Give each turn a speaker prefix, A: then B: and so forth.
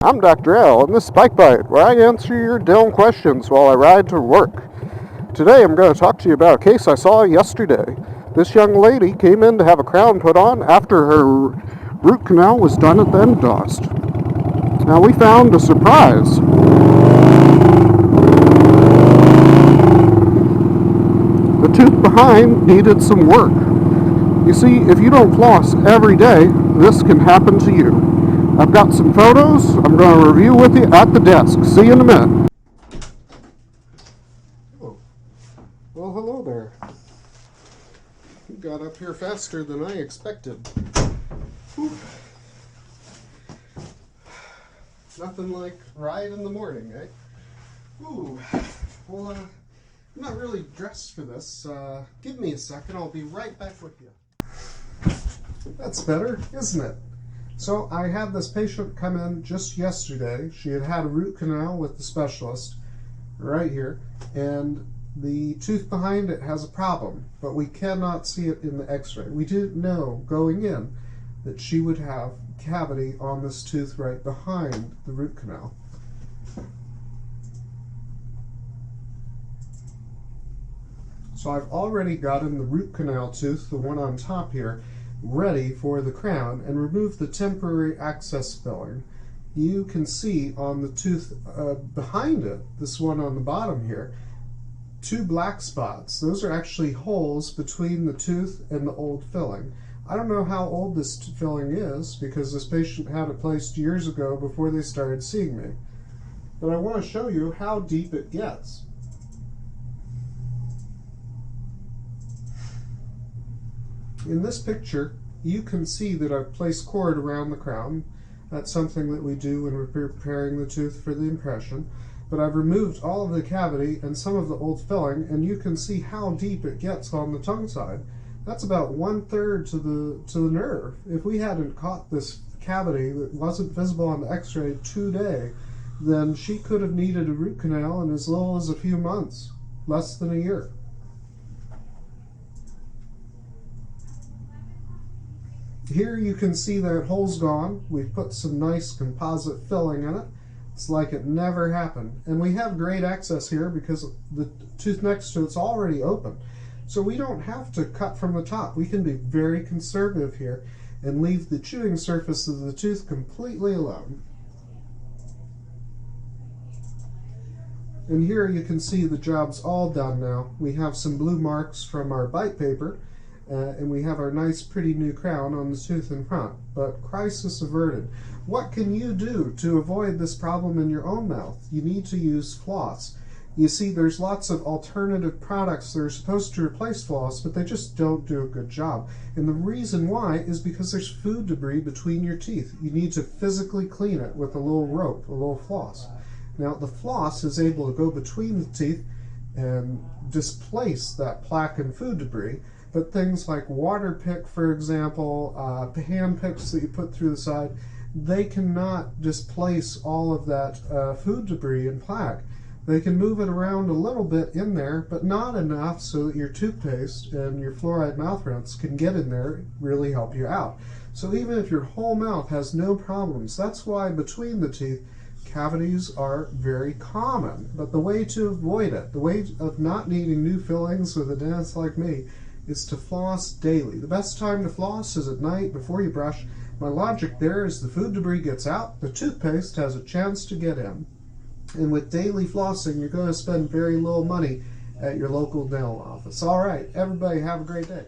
A: I'm Dr. L, and this is Bikebite, where I answer your dental questions while I ride to work. Today I'm going to talk to you about a case I saw yesterday. This young lady came in to have a crown put on after her root canal was done at the endodost. Now we found a surprise. The tooth behind needed some work. You see, if you don't floss every day, this can happen to you. I've got some photos I'm going to review with you at the desk. See you in a minute. Oh. Well, hello there. You got up here faster than I expected. Whew. Nothing like ride in the morning, eh? Ooh. Well, I'm not really dressed for this. Give me a second. I'll be right back with you. That's better, isn't it? So I had this patient come in just yesterday. She had had a root canal with the specialist right here, and the tooth behind it has a problem, but we cannot see it in the x-ray. We didn't know going in that she would have cavity on this tooth right behind the root canal. So I've already gotten the root canal tooth, the one on top here, ready for the crown and remove the temporary access filling. You can see on the tooth behind it, this one on the bottom here, two black spots. Those are actually holes between the tooth and the old filling. I don't know how old this filling is because this patient had it placed years ago before they started seeing me. But I want to show you how deep it gets. In this picture, you can see that I've placed cord around the crown. That's something that we do when we're preparing the tooth for the impression. But I've removed all of the cavity and some of the old filling, and you can see how deep it gets on the tongue side. That's about 1/3 to the nerve. If we hadn't caught this cavity that wasn't visible on the x-ray today, then she could have needed a root canal in as little as a few months, less than a year. Here you can see that hole's gone. We've put some nice composite filling in it. It's like it never happened. And we have great access here because the tooth next to it's already open. So we don't have to cut from the top. We can be very conservative here and leave the chewing surface of the tooth completely alone. And here you can see the job's all done now. We have some blue marks from our bite paper. And we have our nice pretty new crown on the tooth in front. But crisis averted. What can you do to avoid this problem in your own mouth? You need to use floss. You see, there's lots of alternative products that are supposed to replace floss, but they just don't do a good job. And the reason why is because there's food debris between your teeth. You need to physically clean it with a little rope, a little floss. Now the floss is able to go between the teeth and displace that plaque and food debris. But things like water pick, for example, hand picks that you put through the side, they cannot displace all of that food debris and plaque. They can move it around a little bit in there, but not enough so that your toothpaste and your fluoride mouth rinse can get in there and really help you out. So even if your whole mouth has no problems, that's why between the teeth, cavities are very common. But the way to avoid it, the way of not needing new fillings with a dentist like me, is to floss daily. The best time to floss is at night before you brush. My logic there is the food debris gets out, the toothpaste has a chance to get in. And with daily flossing, you're going to spend very little money at your local dental office. All right, everybody have a great day.